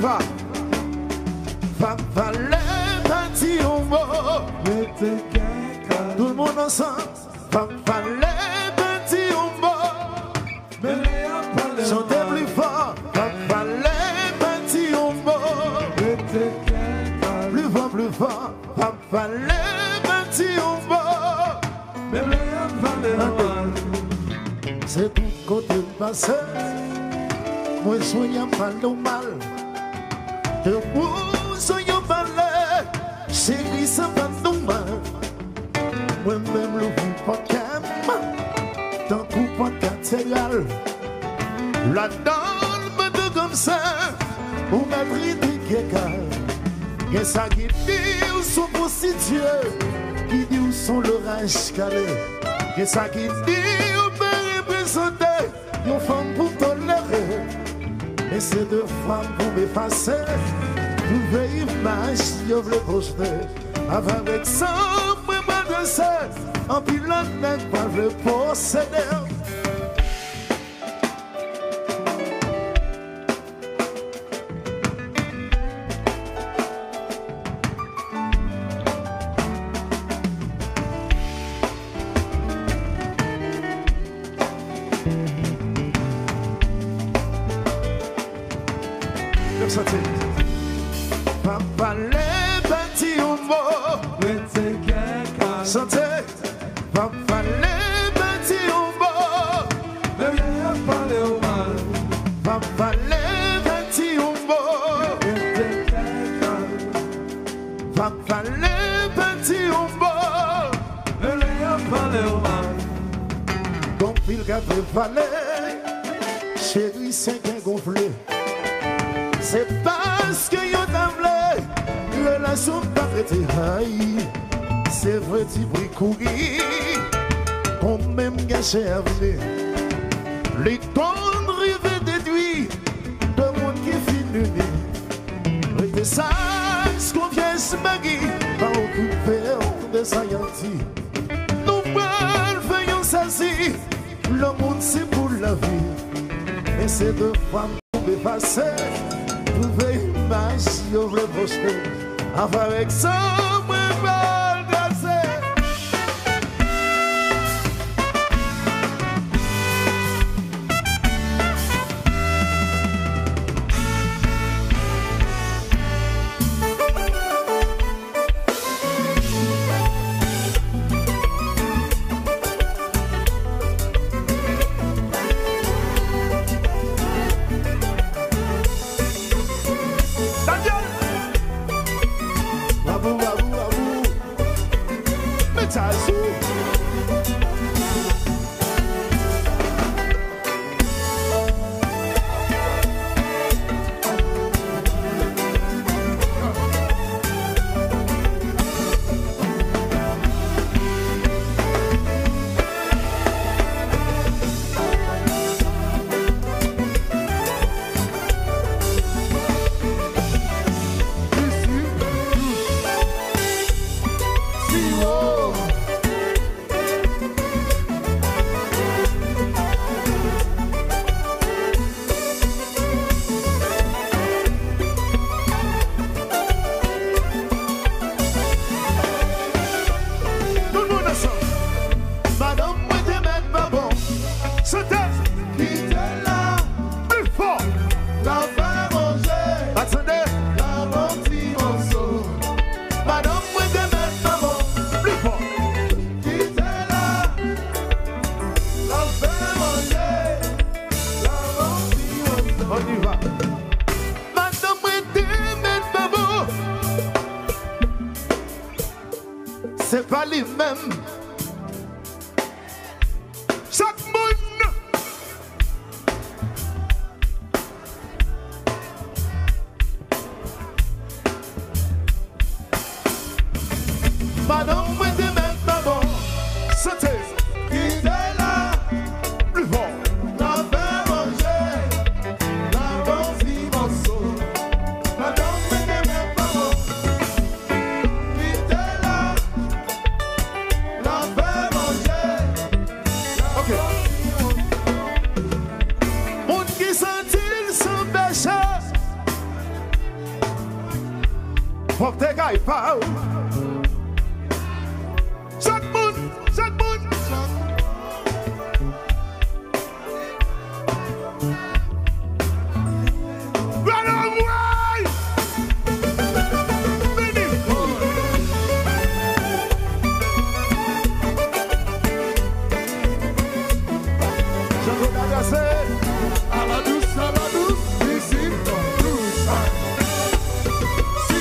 va. Papa les bâtis au mot. Tout le monde ensemble. Papa les bâtis au mot. Chantez plus fort. Papa les bâtis au mot. Plus fort. Papa les bâtis au mot. C'est tout côté passé. Moi soyez pas normal. Que vous soyez pas là. Chérie, ça va normal. Moi-même le vous pas calme. Tant qu'on pas cathédrale. La donne me de comme ça. On m'a pris des guégas. Et ça qui dit où sont prostituées. Qui dit où sont l'orage calé. Et ça qui dit où me représenter. Une femme pour tolérer. Et ces deux femmes pour m'effacer. Trouver image, je veux poster. Avec ça, moi m'adresser. En pilote n'est pas le posséder. Papa les bâtis au mot. Santé. Papa les bâtis au mot. Papa les bâtis au mot. Papa les bâtis au mot. Comme pile qu'a préparé. Chérie, c'est qu'un gonflé. C'est parce que yo t'avlé, relation pas traité haï. C'est vrai, tu pris courir, qu'on même gâché à venir. Les tonnes rêvés déduits, de monde qui finit. Restez sage, qu'on vient se maguer, pas occuper de sa yanti. Nous faisons ça si, le monde c'est pour la vie. Et ces deux femmes pouvaient passer. Trouver image, je veux poster. Avec ça, moi, mal glacé. C'est pas les mêmes. Chaque monde. Madame, vous êtes même pas bon. C'était qui était là. Plus bon. La fait manger. La bon vie morceau. Madame, vous êtes même pas bon. Qui était là. La Wi-Fi. Chaque monde. Madanm, Mwen. Vini. J'en ai agacé. À la douce, Disip, douce. Si,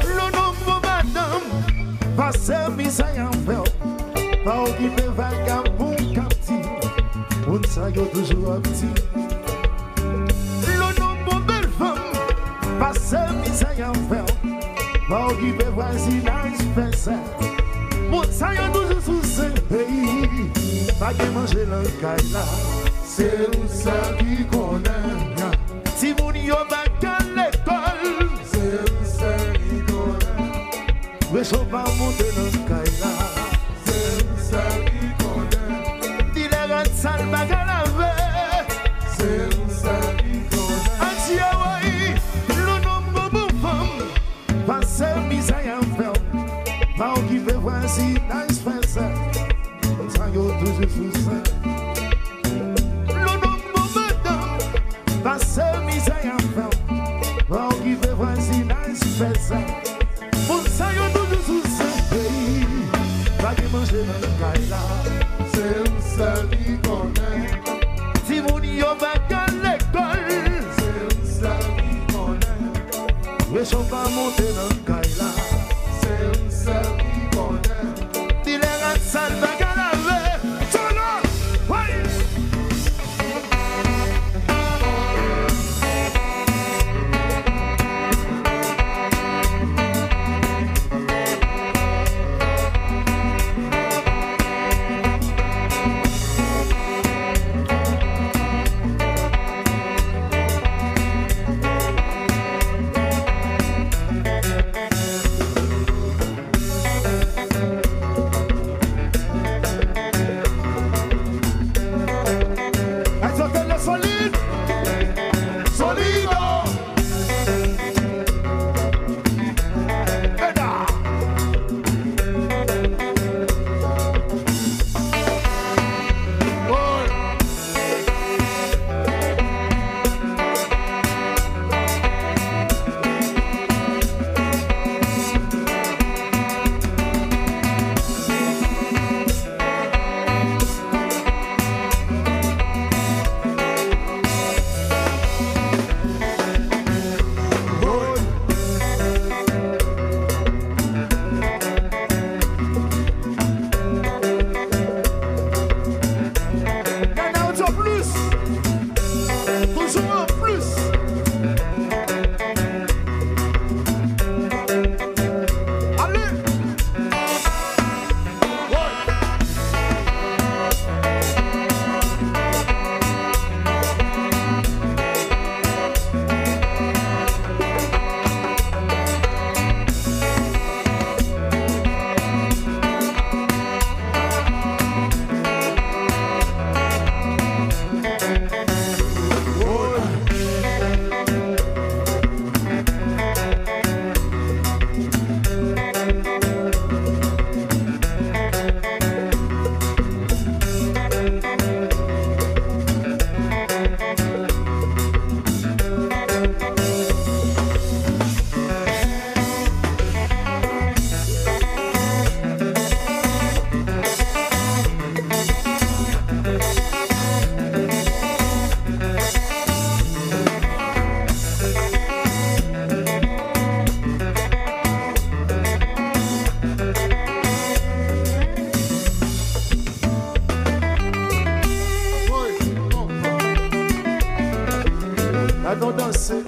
le nombre Madanm, passé misère en fait, pas occupé vagabond captif, on s'aille toujours petit. Le nombre belle femme, passé misère en fait, pas occupé voisinage fait ça. Mon s'aille toujours sous ce pays, pas que manger le caille là, c'est où ça qui connaît. Si mon yo bac à l'école, c'est où ça qui connaît. Mais je vais monter dans le caille là, c'est où ça qui connaît. Dis les gars sale bac à laver, c'est où ça qui connaît. Anti-Hawaii, le nombre de femmes, passe misère en fait, pas qui veut voir si dans ce fait ça, ça y est toujours sous ça. Passe misère en fait, on qui veut voisinage fait ça. Pour ça, y'a toujours sous ce pays. Pas de manger dans le caille là, c'est où ça qui connaît. Si vous n'y avez pas qu'à l'école, c'est où ça qui connaît. Mais je vais pas monter dans le caille là, c'est où ça qui connaît. Dis les gars, ça ne va qu'à laver. Solo, ouais. à nous danser.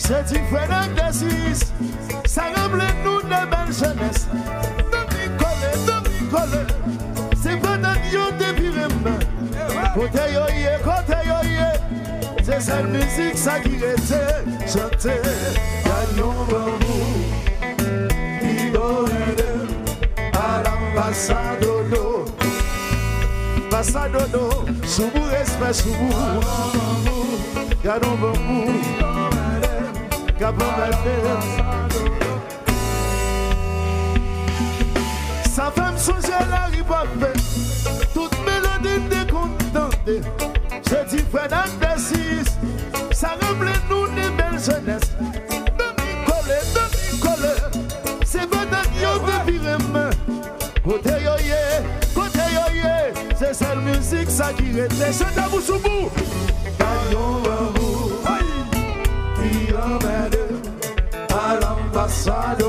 C'est différent d'exercice, ça rappelle nous de belles jeunesse. Demi-collé, c'est pas dans yo depuis même. Côté yo, c'est cette musique ça qui était chantée. Gagnons vous, idole à l'ambassade d'eau. Ambassade d'eau, sous vous respect sous vous. Gagnons vous. Sa femme songe la ripape, toute mélodie décontentée. C'est différent d'exercice, ça rappelle nous des belles jeunesse. Demi-collé, c'est pas dans yo depuis même. Côté yo, c'est celle musique, ça qui reste. C'est à vous sous bout. Gagnons amour. Qui emmène à l'ambassade.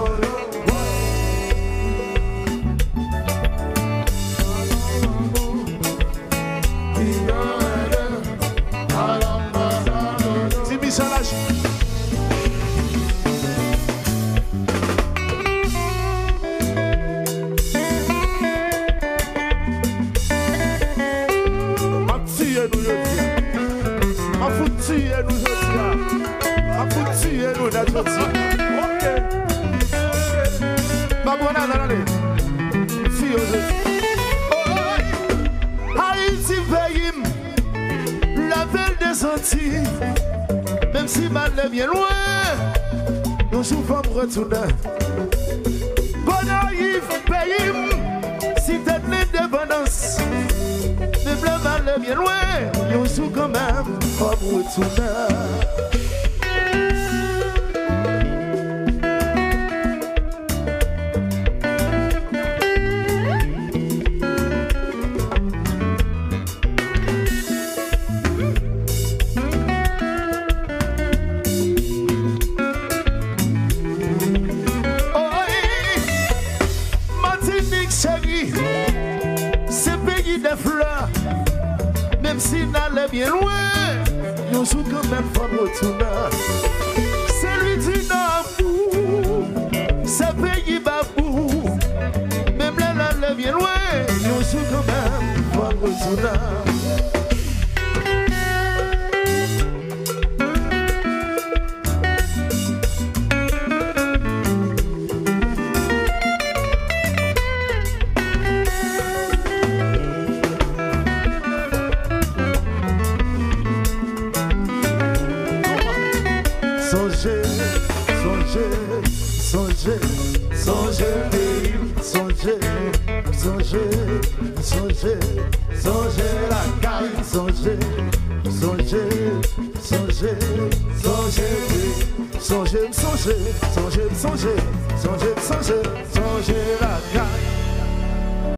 Haïti veille, la belle des Antilles, même si mal est bien loin, nous souvent retourner. Bon arrive pays, si t'es l'indépendance, même le mal est bien loin, nous souvent quand même retourner. Même si n'allait bien loin, nous sommes quand même pas retourner. C'est lui du Nord, c'est pays babou. Même là, n'allait bien loin, nous sommes quand même pas retourner. Songez la caille, songez